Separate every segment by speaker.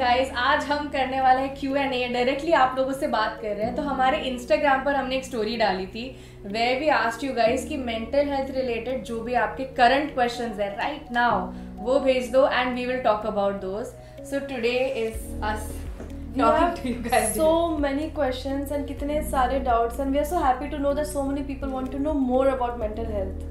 Speaker 1: Guys, आज हम करने वाले हैं Q&A। डायरेक्टली आप लोगों से बात कर रहे हैं। तो हमारे इंस्टाग्राम पर हमने एक स्टोरी डाली थी where we asked you guys कि मेंटल हेल्थ रिलेटेड जो भी आपके करंट क्वेश्चंस है राइट नाउ वो भेज दो and we will talk about those. So today is us talking to you guys.
Speaker 2: So many questions and कितने सारे doubts and we are so happy to know that so many people want to know more about mental health.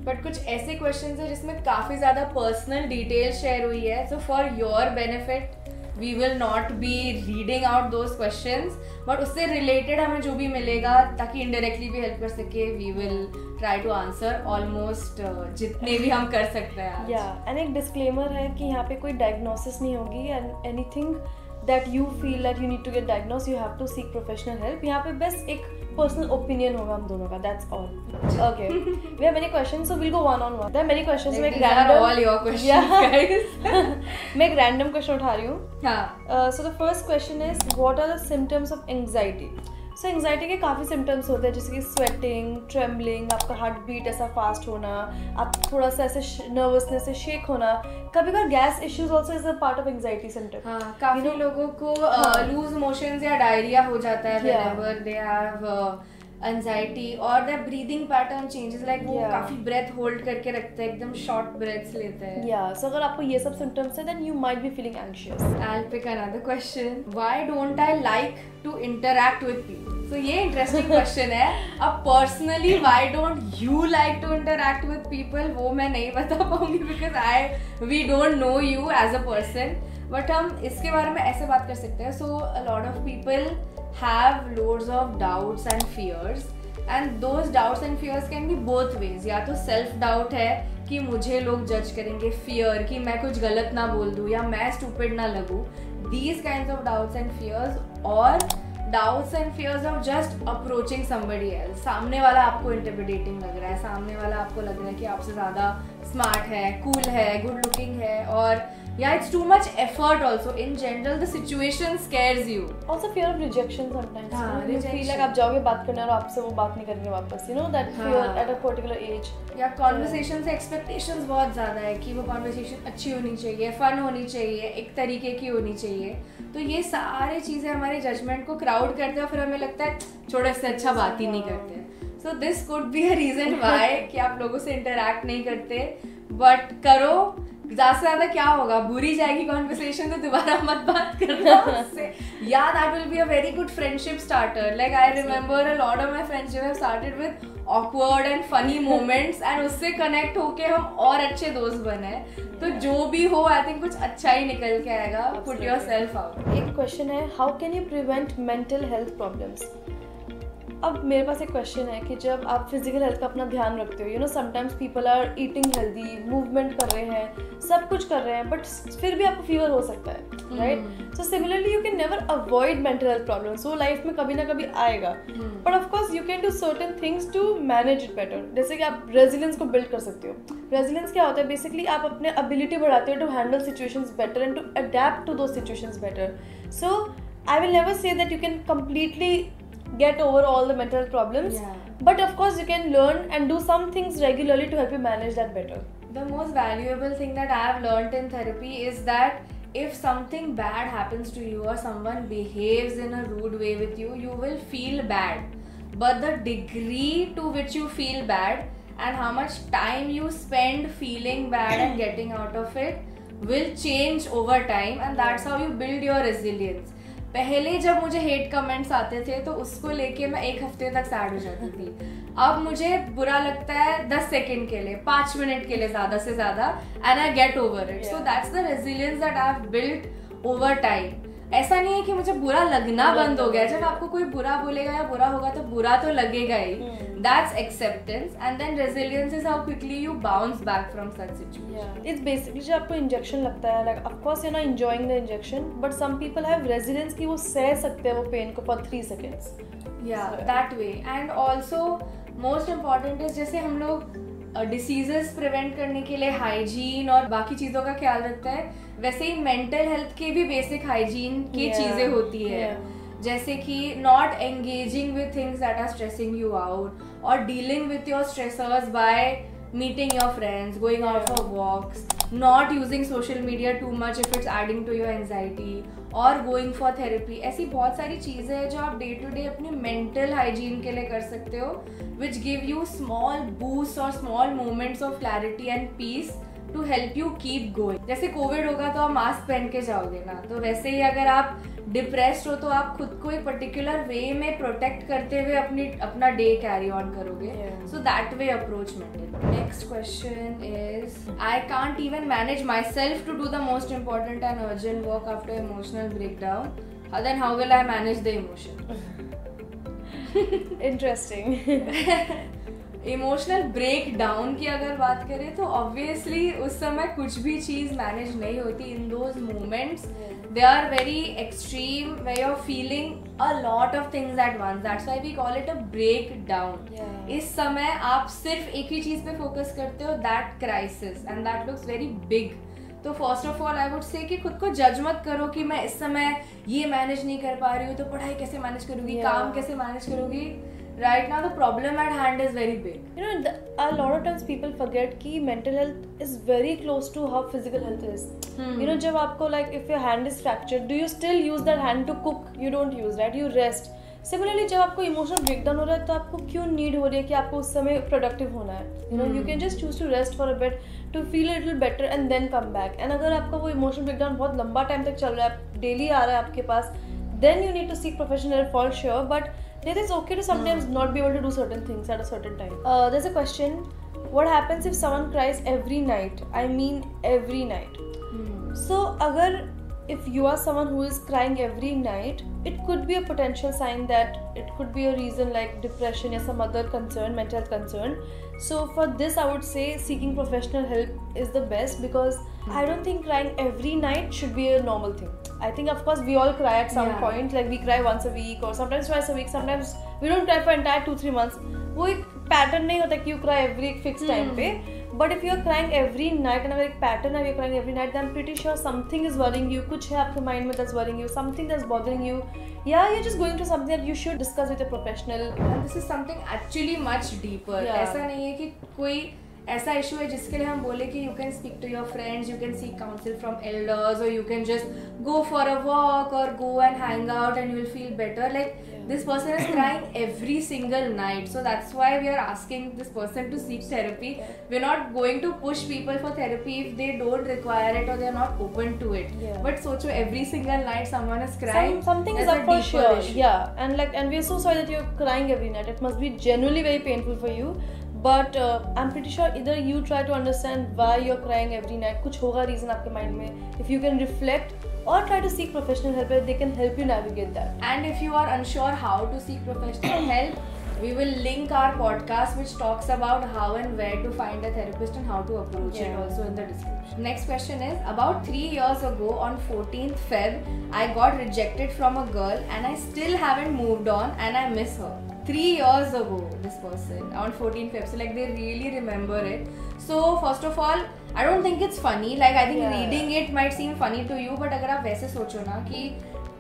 Speaker 1: But कुछ ऐसे questions है जिसमें काफ़ी ज़्यादा personal detail share हुई है। So for your benefit we will not be reading out those questions, but उससे related हमें जो भी मिलेगा ताकि इनडायरेक्टली भी हेल्प कर सके we will try to answer almost जितने भी हम कर सकते हैं।
Speaker 2: एंड एक डिस्क्लेमर है कि यहाँ पे कोई डायग्नोसिस नहीं होगी and anything that you feel that you need to get diagnosed, you have to seek professional help. यहाँ पे बस एक personal opinion होगा हम दोनों का, that's all. Okay. We have many questions, so we'll go one on one. There are many questions. मैं एक random.
Speaker 1: All your questions, guys.
Speaker 2: मैं एक random question उठा रही हूँ.
Speaker 1: हाँ.
Speaker 2: So the first question is, what are the symptoms of anxiety? So anxiety के काफ़ी symptoms होते हैं जैसे कि sweating, trembling, आपका heart beat ऐसा fast होना, आप थोड़ा सा ऐसे nervousness से shake होना, कभी-कभी gas issues also is a part of anxiety symptom.
Speaker 1: हाँ, काफ़ी लोगों को loose motions या diarrhea हो जाता है whenever they have anxiety और their breathing pattern changes, like वो काफ़ी breath hold करके रखते हैं, एकदम short breaths लेते हैं.
Speaker 2: Yeah, so अगर आपको ये सब symptoms है then you might be feeling anxious.
Speaker 1: I'll pick another question. Why don't I like to interact with people? So ये interesting question है. अब personally why don't you like to interact with people? वो मैं नहीं बता पाऊंगी because we don't know you as a person. But हम इसके बारे में ऐसे बात कर सकते हैं. So a lot of people have loads of doubts and fears, and those doubts and fears can be both ways. या तो self doubt है कि मुझे लोग जज करेंगे, fear कि मैं कुछ गलत ना बोल दूँ या मैं stupid ना लगूँ. These kinds of doubts and fears, और doubts and fears of just approaching somebody else. सामने वाला आपको intimidating लग रहा है, सामने वाला आपको लग रहा है कि आपसे ज़्यादा smart है, cool है, good looking है, और yeah, it's too much effort also. In general, the situation scares you.
Speaker 2: Also fear of rejection sometimes.
Speaker 1: हाँ,
Speaker 2: you feel like आप जाओगे बात करने और आपसे वो बात नहीं करेंगे वापस. You know that fear at a particular age.
Speaker 1: या conversation से expectations बहुत ज़्यादा है कि वो conversation अच्छी होनी चाहिए, fun होनी चाहिए, एक तरीके की होनी चाहिए. तो ये सारी चीज़ें हमारे judgment को crowd करते हैं और फिर हमें लगता है छोड़ो, इससे अच्छा बात ही नहीं करते. So this could be a reason why कि आप लोगों से interact नहीं करते, but करो. ज़्यादा से ज़्यादा क्या होगा, बुरी जाएगी कॉन्वर्सेशन तो दोबारा मत बात करना उससे. या that will be a very good friendship starter. Like I remember a lot of my friends have started with awkward and funny moments and उससे कनेक्ट होके हम और अच्छे दोस्त बने. तो जो भी हो आई थिंक कुछ अच्छा ही निकल के आएगा. Put yourself out.
Speaker 2: एक क्वेश्चन है, how can you prevent mental health problems? अब मेरे पास एक क्वेश्चन है कि जब आप फिजिकल हेल्थ का अपना ध्यान रखते हो, you know sometimes people are eating healthy, movement कर रहे हैं, सब कुछ कर रहे हैं, बट फिर भी आपको फीवर हो सकता है, right? So similarly you can never avoid mental health problems. वो लाइफ में कभी ना कभी आएगा, but of course you can do certain things to manage it better. जैसे कि आप रेजिलियंस को बिल्ड कर सकते हो. रेजिलियंस क्या होता है? बेसिकली आप अपने एबिलिटी बढ़ाते हो to handle situations better and to adapt to those situations better. So I will never say that you can completely get over all the mental problems, but of course you can learn and do some things regularly to help you manage that better.
Speaker 1: The most valuable thing that I have learned in therapy is that if something bad happens to you or someone behaves in a rude way with you, you will feel bad, but the degree to which you feel bad and how much time you spend feeling bad and getting out of it will change over time, and that's how you build your resilience. पहले जब मुझे hate comments आते थे तो उसको लेके मैं एक हफ्ते तक सैड हो जाती थी. अब मुझे बुरा लगता है 10 सेकेंड के लिए, 5 मिनट के लिए ज़्यादा से ज़्यादा, and I get over it. So that's the resilience that I have built over time. ऐसा नहीं है कि मुझे बुरा लगना बंद हो गया. जब आपको कोई बुरा बोलेगा या बुरा होगा तो बुरा तो लगेगा ही. That's acceptance, and then resilience is how quickly you bounce back from such situation.
Speaker 2: It's basically जब आपको इंजेक्शन लगता है, like of course you're not enjoying the injection, but some people have resilience कि वो सह सकते हैं वो पेन को for 3 seconds.
Speaker 1: Yeah, that way. And also most important is जैसे हम लोग डिसीजेस प्रिवेंट करने के लिए हाइजीन और बाकी चीज़ों का ख्याल रखते हैं, वैसे ही मेंटल हेल्थ के भी बेसिक हाइजीन की चीज़ें होती है. जैसे कि not engaging with things that are stressing you out, और dealing with your stressors by meeting your friends, going out for walks, not using social media too much if it's adding to your anxiety, or going for therapy. ऐसी बहुत सारी चीज़ें हैं जो आप day to day अपने mental hygiene के लिए कर सकते हो, which give you small boosts और small moments of clarity and peace to help you keep going. जैसे कोविड होगा तो आप मास्क पहन के जाओगे ना, तो वैसे ही अगर आप डिप्रेस्ड हो तो आप खुद को एक पर्टिकुलर वे में प्रोटेक्ट करते हुए अपना डे कैरी ऑन करोगे. So that way approach mental. Next question is, I can't even manage myself to do the most important and urgent work after emotional breakdown, then how will I manage the emotion?
Speaker 2: Interesting.
Speaker 1: Emotional break down की अगर बात करें तो obviously उस समय कुछ भी चीज़ manage नहीं होती. In those moments they are very extreme way you are feeling a lot of things at once. That's why we call it a break down. इस समय आप सिर्फ एक ही चीज़ पे फोकस करते हो, that crisis, and that looks very big. तो first of all I would say कि खुद को जज मत करो कि मैं इस समय ये मैनेज नहीं कर पा रही हूँ तो पढ़ाई कैसे मैनेज करूँगी, काम कैसे मैनेज करूँगी. Right now the problem at hand is very big.
Speaker 2: You know, a lot of times people forget कि mental health is very close to how physical health is. You know, जब आपको like if your hand is fractured, do you still use that hand to cook? You don't use that. You rest. Similarly, जब आपको emotional breakdown हो रहा है तो आपको क्यों need हो रही है कि आपको उस समय productive होना है? You know, you can just choose to rest for a bit to feel a little better and then come back. And अगर आपका वो emotional breakdown बहुत लंबा time तक चल रहा है, daily आ रहा है आपके पास, then you need to seek professional help for sure. But it is okay to sometimes not be able to do certain things at a certain time. There's a question: what happens if someone cries every night? I mean every night. So agar if you are someone who is crying every night, it could be a potential sign that it could be a reason like depression or some other concern, mental health concern. So for this I would say seeking professional help is the best, because I don't think crying every night should be a normal thing. I think of course we all cry at some point, like we cry once a week or sometimes twice a week, sometimes we don't cry for entire 2-3 months. वो एक pattern नहीं होता कि you cry every fixed time पे. But if you are crying every night and अगर एक pattern है, you are crying every night, then I'm pretty sure something is worrying you. कुछ है आपके mind में that's worrying you, something that's bothering you. Yeah, you're just going through something that you should discuss with a professional.
Speaker 1: And this is something actually much deeper. ऐसा नहीं है कि कोई ऐसा इशू है जिसके लिए हम बोले कि you can speak to your friends, you can seek counsel from elders, और you can just go for a walk और go and hang out and you will feel better. Like this person is crying every single night, so that's why we are asking this person to seek therapy. We're not going to push people for therapy if they don't require it or they're not open to it. But socho every single night someone is crying,
Speaker 2: something is up for sure issue. And we're so sorry that you're crying every night. It must be genuinely very painful for you. But I'm pretty sure either you try to understand why you're crying every night, कुछ होगा reason आपके mind में. If you can reflect or try to seek professional help, they can help you navigate that.
Speaker 1: And if you are unsure how to seek professional help, we will link our podcast which talks about how and where to find a therapist and how to approach it also in the description. Next question is, about 3 years ago on 14th Feb, I got rejected from a girl and I still haven't moved on and I miss her. 3 years ago, this person, on 14th Feb, so like they really remember it. So first of all, I don't think it's funny. Like I think reading it might seem funny to you, but अगर आप वैसे सोचो ना कि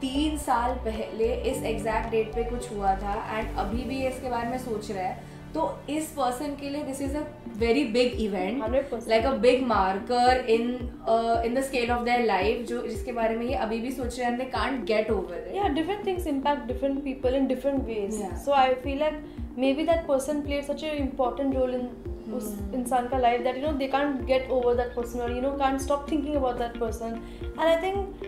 Speaker 1: 3 साल पहले इस exact date पे कुछ हुआ था एंड अभी भी इसके बारे में सोच रहा है, तो इस पर्सन के लिए this is a very big event, like a big marker in the scale of their life, जो जिसके बारे में ये अभी भी सोच रहे हैं, they can't get over it.
Speaker 2: Yeah, different things impact different people in different ways. So I feel like maybe that person played such an important role in उस इंसान का life that they can't get over that person, or can't stop thinking about that person. And I think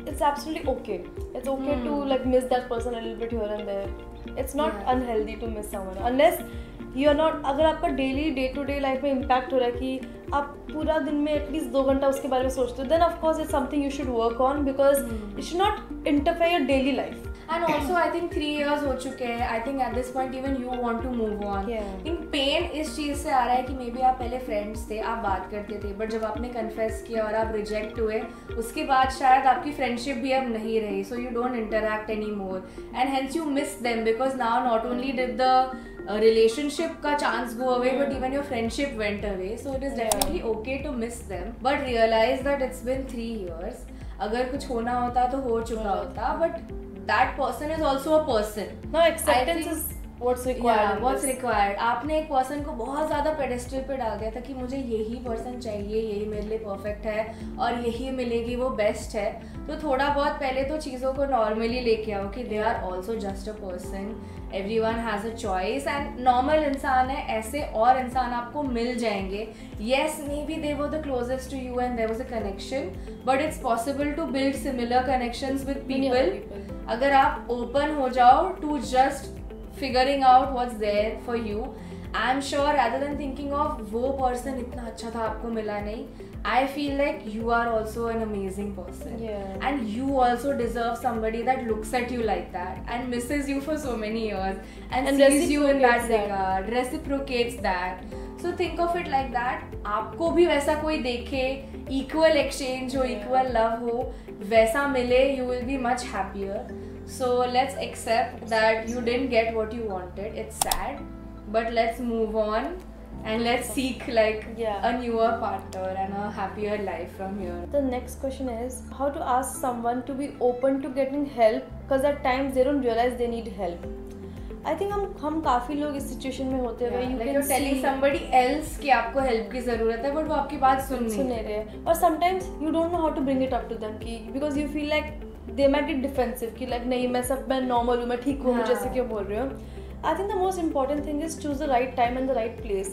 Speaker 2: it's absolutely okay. It's okay to like miss that person a little bit here and there. It's not unhealthy to miss someone unless you are not. अगर आपका daily day to day life में impact हो रहा है कि आप पूरा दिन में एटलीस्ट 2 घंटा उसके बारे में सोचते हो, then of course it's something you should work on, because it should not interfere your daily life.
Speaker 1: And also I think 3 years हो चुके हैं. I think at this point even you want to move on. In pain इस चीज़ से आ रहा है कि may be आप पहले फ्रेंड्स थे, आप बात करते थे, बट जब आपने कन्फेस किया और आप रिजेक्ट हुए, उसके बाद शायद आपकी फ्रेंडशिप भी अब नहीं रही, so you don't interact anymore and hence you miss them, because now not only did the relationship का chance go away, but even your friendship went away. So it is definitely okay to miss them, but realize that it's been 3 years. अगर कुछ होना होता तो हो चुका होता, but that person is also a person.
Speaker 2: No, acceptance is what's required in
Speaker 1: what's
Speaker 2: this.
Speaker 1: required. आपने एक पर्सन को बहुत ज़्यादा पेडेस्टल पे डाल दिया था कि मुझे यही पर्सन चाहिए, यही मेरे लिए परफेक्ट है और यही मिलेगी, वो बेस्ट है. तो थोड़ा बहुत पहले तो चीज़ों को नॉर्मली लेके आओ कि they are also just a person, everyone has a choice and normal इंसान है, ऐसे और इंसान आपको मिल जाएंगे. Yes, may be they were the closest to you and there was a connection, but it's possible to build similar connections with people अगर आप ओपन हो जाओ to just figuring out what's there for you. I'm sure rather than thinking of वो person इतना अच्छा था आपको मिला नहीं, I feel like you are also an amazing person.
Speaker 2: Yeah.
Speaker 1: And you also deserve somebody that looks at you like that and misses you for so many years and sees you in that regard, reciprocates that. So think of it like that. आपको भी वैसा कोई देखे, equal exchange हो, equal love हो, वैसा मिले, you will be much happier. So let's accept that you didn't get what you wanted. It's sad, but let's move on and let's seek like a newer partner and a happier life from here.
Speaker 2: The next question is how to ask someone to be open to getting help, because at times they don't realize they need help. I think हम काफी लोग इस situation में होते हैं,
Speaker 1: like you're telling somebody else कि आपको help की जरूरत है, but वो आपकी बात सुन नहीं
Speaker 2: रहे हैं. और sometimes you don't know how to bring it up to them कि because you feel like they might get defensive कि like नहीं मैं नॉर्मल हूँ, मैं ठीक हूँ, मुझे ऐसे क्यों बोल रहे हो. I think the most important thing is choose the right time and the right place.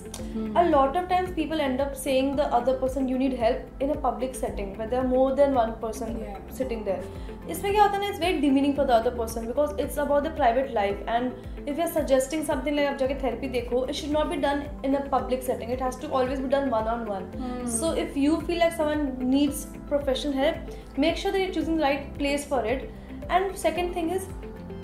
Speaker 2: A lot of times people end up saying the other person you need help in a public setting where there are more than one person sitting there. इसमें क्या होता है ना, it's very demeaning for the other person because it's about the private life, and if you're suggesting something like आप जाके therapy देखो, it should not be done in a public setting. It has to always be done one-on-one. So if you feel like someone needs professional help, make sure that you're choosing the right place for it. And second thing is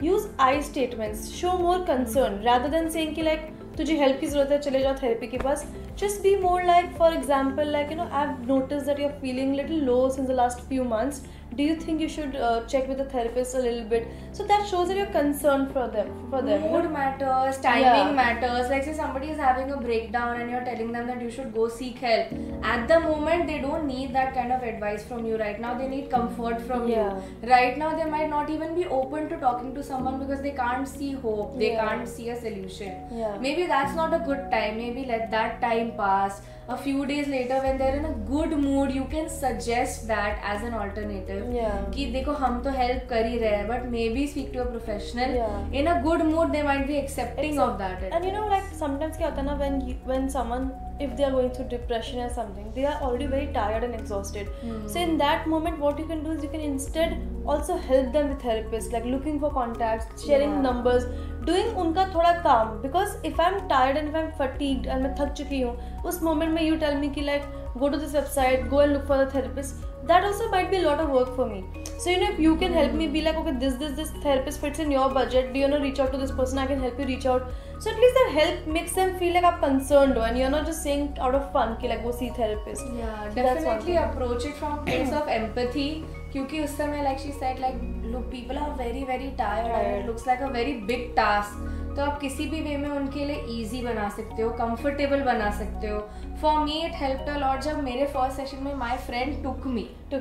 Speaker 2: use I statements. Show more concern rather than saying कि like तुझे help की ज़रूरत है, चले जाओ therapy के पास. Just be more like, for example, like you know, I've noticed that you're feeling little low since the last few months. Do you think you should check with the therapist a little bit? So that shows that you're concerned for them.
Speaker 1: Mood matters, timing matters. Like say somebody is having a breakdown and you're telling them that you should go seek help. At the moment, they don't need that kind of advice from you right now. They need comfort from you. Right now, they might not even be open to talking to someone because they can't see hope. They can't see a solution. Maybe that's not a good time. Maybe let that time pass. A few days later when they're in a good mood, you can suggest that as an alternative. कि देखो हम तो help कर ही रहे हैं, but maybe speak to a professional. In a good mood, they might be accepting of that.
Speaker 2: And you know, like sometimes क्या होता है ना, when someone, if they are going through depression or something, they are already very tired and exhausted. So in that moment, what you can do is you can instead also help them with therapists, like looking for contacts, sharing numbers, doing उनका थोड़ा काम. Because if I'm tired and if I'm fatigued and मैं थक चुकी हूँ, उस moment में you tell me कि like go to this website, go and look for the therapist, that also might be a lot of work for me. So you know, if you can help me be like, okay, this therapist fits in your budget, do you know, reach out to this person, I can help you reach out. So at least that help makes them feel like I'm concerned and you're not just saying out of fun कि like go see therapist.
Speaker 1: Yeah, definitely approach it from a place of empathy. क्योंकि उस समय like she said, like look, people are very very tired and it looks like a very big task. तो आप किसी भी वे में उनके लिए easy बना सकते हो, comfortable बना सकते हो. For me it helped a lot. जब मेरे first session में my friend took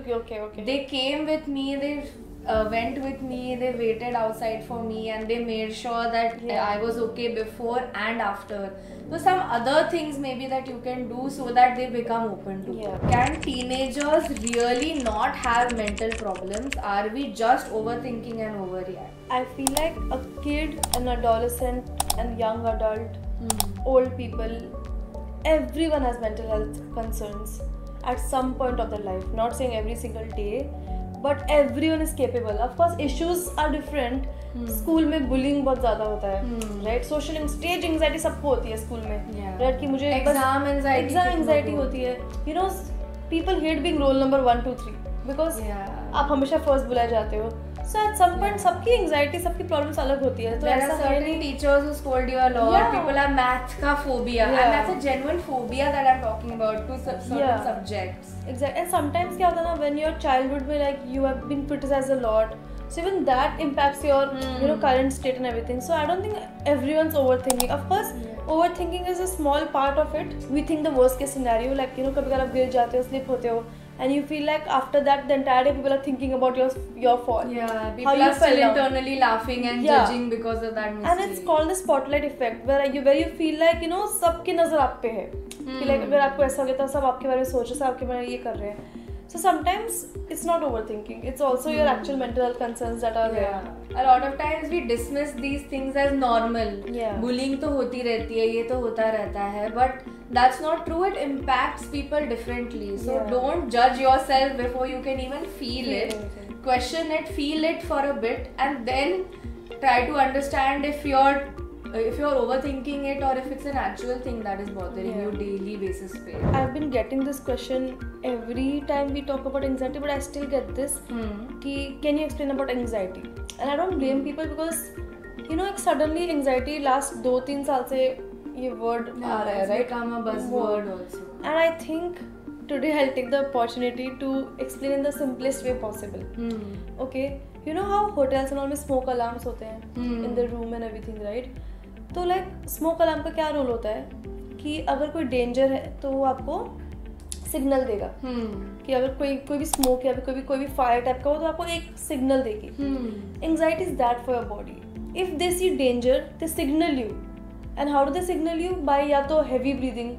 Speaker 1: you, okay. They came with me, they went with me, they waited outside for me and they made sure that I was okay before and after. So some other things maybe that you can do so that they become open to. Can teenagers really not have mental problems? Are we just overthinking and overreact?
Speaker 2: I feel like a kid, an adolescent, and young adult, old people, everyone has mental health concerns at some point of their life. Not saying every single day, but everyone is capable. Of course, issues are different. School में bullying बहुत ज़्यादा होता है, right? Social stage anxiety सबको होती है school में, right? कि मुझे एग्जाम एंग्जाइटी होती है. You know, people hate being roll number 1 2 3 because आप हमेशा फर्स्ट बुलाए जाते हो. So at some point सबकी एंग्जाइटी, सबकी प्रॉब्लम्स अलग होती है. तो
Speaker 1: ऐसा certain teachers who scold you a lot. People have math का phobia, and that's a genuine phobia that I'm talking about to certain subjects.
Speaker 2: Exactly. And sometimes क्या होता है ना, when your childhood में like you have been criticized a lot, so even that impacts your you know current state and everything. So I don't think everyone's overthinking. Of course, overthinking is a small part of it. We think the worst case scenario, like you know कभी-कभी आप गिर जाते हो, slip होते हो, and you feel like after that the entire day people are thinking about your fall.
Speaker 1: Yeah,
Speaker 2: How
Speaker 1: people
Speaker 2: you
Speaker 1: are still
Speaker 2: fell down.
Speaker 1: internally laughing and
Speaker 2: Yeah.
Speaker 1: judging because of that mistake.
Speaker 2: And it's called the spotlight effect, where you feel like सबकी नजर आप पे है कि like अगर आपको ऐसा हो गया तो सब आपके बारे में सोच रहे हैं, सब आपके बारे में ये कर रहे हैं. So sometimes it's not overthinking, it's also your actual mental health concerns that are there.
Speaker 1: A lot of times we dismiss these things as normal.
Speaker 2: Yeah.
Speaker 1: Bullying तो होती रहती है, ये तो होता रहता है, but that's not true. It impacts people differently. So
Speaker 2: Yeah.
Speaker 1: don't judge yourself before you can even feel it. Question it, feel it for a bit, and then try to understand if you're overthinking it or if it's an actual thing that is bothering you daily basis पे.
Speaker 2: I've been getting this question every time we talk about anxiety, but I still get this कि can you explain about anxiety? And I don't blame people because like suddenly anxiety last 2-3 साल से ये word आ रहा है, right?
Speaker 1: It's become a buzzword also.
Speaker 2: And I think today I'll take the opportunity to explain in the simplest way possible. Okay, you know how hotels and all में smoke alarms होते हैं in the room and everything, right? तो like smoke alarm का क्या role होता है कि अगर कोई डेंजर है तो वो आपको सिग्नल देगा कि अगर कोई भी स्मोक या कोई भी फायर टाइप का हो तो आपको एक सिग्नल देगी. Anxiety is that for your body. If they see danger they signal you. And how do they signal you? By या तो हैवी ब्रीदिंग,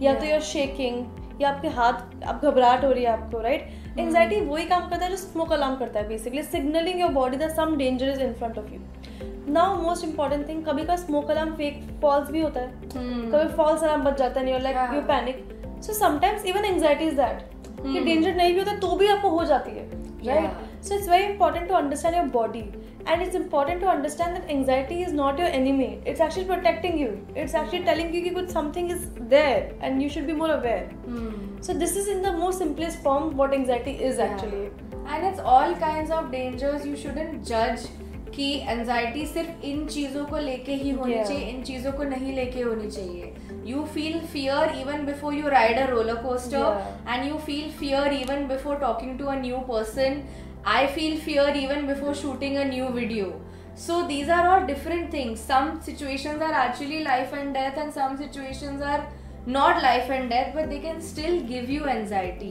Speaker 2: या तो योर शेकिंग, या आपके हाथ, आप घबराहट हो रही है आपको, राइट? एंजाइटी वही काम करता है जो स्मोक अलार्म करता है, basically signaling your body that some danger is in front of you. Now most important thing, कभी का स्मोक अलार्म फेक फॉल्स भी होता है, कभी फॉल्स अलार्म बच जाता है, like you panic. So sometimes even anxiety is that कि डेंजर नहीं भी होता तो भी आपको हो जाती है, right? So it's very important to understand your body, and it's important to understand that anxiety is not your enemy. It's actually protecting you. It's actually telling you that something is there and you should be more aware. So this is in the most simplest form what anxiety is actually.
Speaker 1: And it's all kinds of dangers. You shouldn't judge कि anxiety सिर्फ इन चीज़ों को लेके ही होनी चाहिए, इन चीज़ों को नहीं लेके होनी चाहिए. You feel fear even before you ride a roller coaster, and you feel fear even before talking to a new person. I feel fear even before shooting a new video. So these are all different things. Some situations are actually life and death, and some situations are not life and death, but they can still give you anxiety.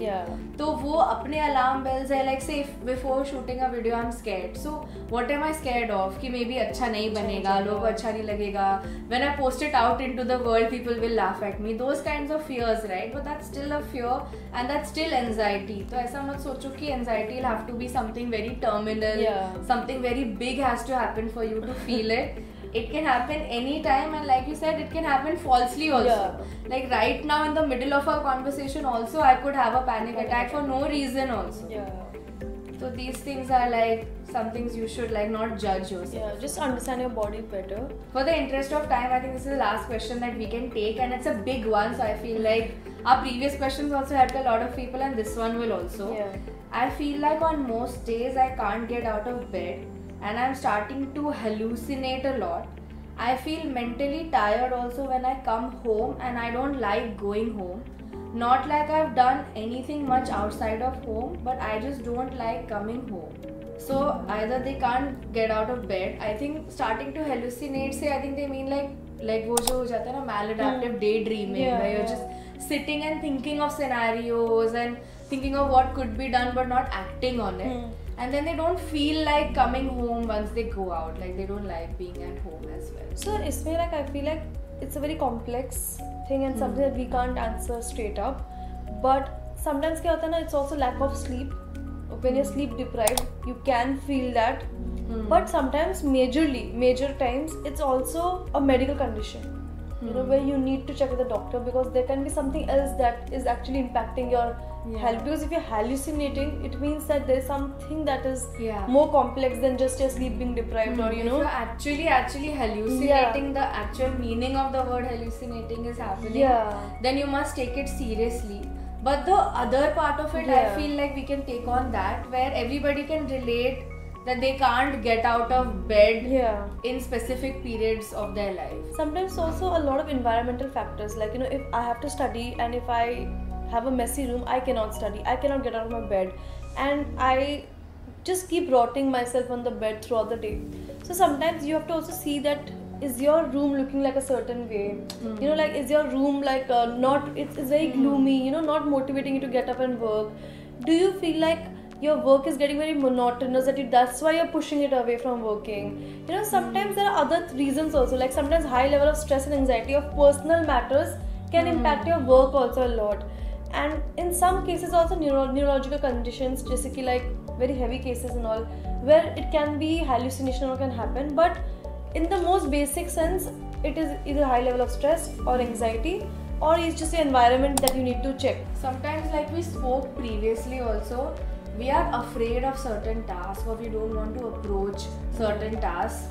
Speaker 1: तो वो अपने alarm bells है, like say before shooting a video I'm scared. So what am I scared of? कि maybe अच्छा नहीं बनेगा, लोगों को अच्छा नहीं लगेगा. When I post it out into the world, people will laugh at me. Those kinds of fears, right? But that's still a fear, and that's still anxiety. तो ऐसा मत सोचो कि anxiety will have to be something very terminal, something very big has to happen for you to feel it. It can happen anytime, and like you said, it can happen falsely also. Like right now in the middle of our conversation also, I could have a panic attack for no reason also. So these things are like some things you should like not judge yourself.
Speaker 2: Just understand your body better.
Speaker 1: For the interest of time, I think this is the last question that we can take, and it's a big one, so I feel like our previous questions also helped a lot of people, and this one will also. I feel like on most days I can't get out of bed, and I'm starting to hallucinate a lot. I feel mentally tired also when I come home, and I don't like going home. Not like I've done anything much outside of home, but I just don't like coming home. So either they can't get out of bed. I think starting to hallucinate से I think they mean like वो जो हो जाता है ना maladaptive daydreaming, where you're just sitting and thinking of scenarios and thinking of what could be done but not acting on it. And then they don't feel like coming home once they go out. Like they don't like being at home as well.
Speaker 2: So इसमें like I feel like it's a very complex thing and something that we can't answer straight up. But sometimes क्या होता है ना, it's also lack of sleep. When you're sleep deprived, you can feel that. But sometimes major times, it's also a medical condition. Where you need to check with the doctor because there can be something else that is actually impacting your health. Because if you're hallucinating, it means that there's something that is more complex than just your sleep being deprived or
Speaker 1: If you're actually hallucinating, the actual meaning of the word hallucinating is happening, then you must take it seriously. But the other part of it, I feel like we can take on that, where everybody can relate that they can't get out of bed in specific periods of their life.
Speaker 2: Sometimes also a lot of environmental factors, like if I have to study and if I have a messy room, I cannot study, I cannot get out of my bed, and I just keep rotting myself on the bed throughout the day. So sometimes you have to also see that is your room looking like a certain way, like is your room like not, it's very gloomy, not motivating you to get up and work. do you feel like your work is getting very monotonous, that's why you're pushing it away from working? You know, sometimes there are other reasons also, like sometimes high level of stress and anxiety of personal matters can impact your work also a lot. And in some cases also neurological conditions, just like very heavy cases and all, where it can be hallucination or can happen. But in the most basic sense, it is either high level of stress or anxiety, or it's just the environment that you need to check.
Speaker 1: Sometimes, like we spoke previously also, we are afraid of certain tasks, or we don't want to approach certain tasks,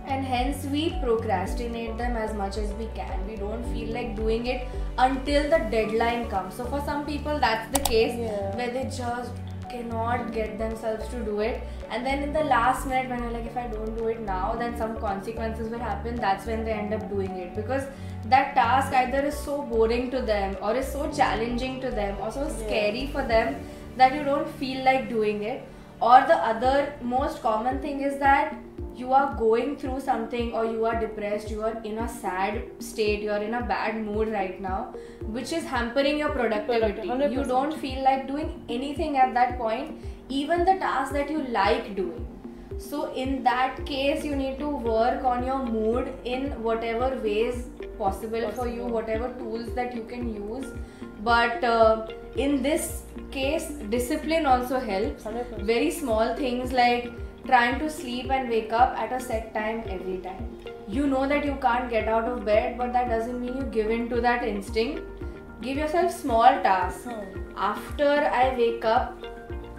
Speaker 1: and hence we procrastinate them as much as we can. We don't feel like doing it until the deadline comes. So for some people that's the case, where they just cannot get themselves to do it, and then in the last minute when you're like, if I don't do it now, then some consequences will happen, that's when they end up doing it, because that task either is so boring to them, or is so challenging to them, or so scary for them that you don't feel like doing it. Or the other most common thing is that you are going through something, or you are depressed, you are in a sad state, you are in a bad mood right now, which is hampering your productivity.
Speaker 2: 100%.
Speaker 1: You don't feel like doing anything at that point, even the task that you like doing. So in that case, you need to work on your mood in whatever ways possible for you, whatever tools that you can use. But in this case, discipline also helps.
Speaker 2: 100%.
Speaker 1: Very small things like trying to sleep and wake up at a set time every time. You know that you can't get out of bed, but that doesn't mean you give in to that instinct. Give yourself small tasks. After I wake up,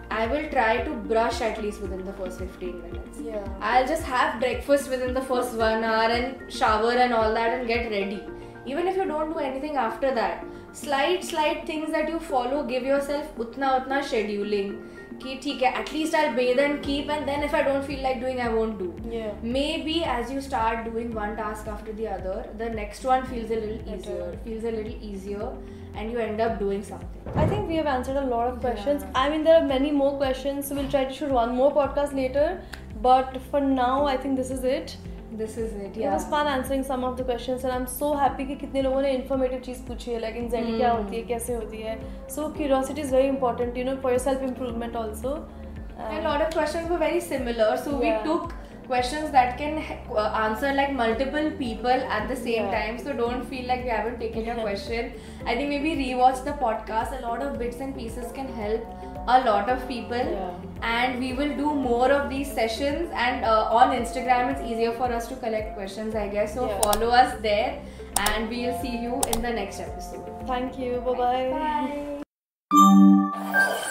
Speaker 1: I will try to brush at least within the first 15 minutes. I'll just have breakfast within the first 1 hour and shower and all that and get ready. Even if you don't do anything after that, slight things that you follow, give yourself utna scheduling. कि ठीक है, at least I'll bathe and keep, and then if I don't feel like doing, I won't do. Maybe as you start doing one task after the other, the next one feels a little easier, and you end up doing something.
Speaker 2: I think we have answered a lot of questions. I mean, there are many more questions, so we'll try to shoot one more podcast later. But for now, I think this is it. It was fun answering some of the questions, and I'm so happy कि कितने लोगों ने informative चीज़ पूछी है, like anxiety क्या होती है, कैसे होती है. So curiosity is very important, you know, for your self improvement also.
Speaker 1: And a lot of questions were very similar, so we took questions that can answer like multiple people at the same time, so don't feel like we haven't taken your question. I think maybe rewatch the podcast. A lot of bits and pieces can help a lot of people, and we will do more of these sessions, and on Instagram it's easier for us to collect questions, I guess, so follow us there, and we'll see you in the next episode.
Speaker 2: Thank you. Bye-bye.
Speaker 1: Bye.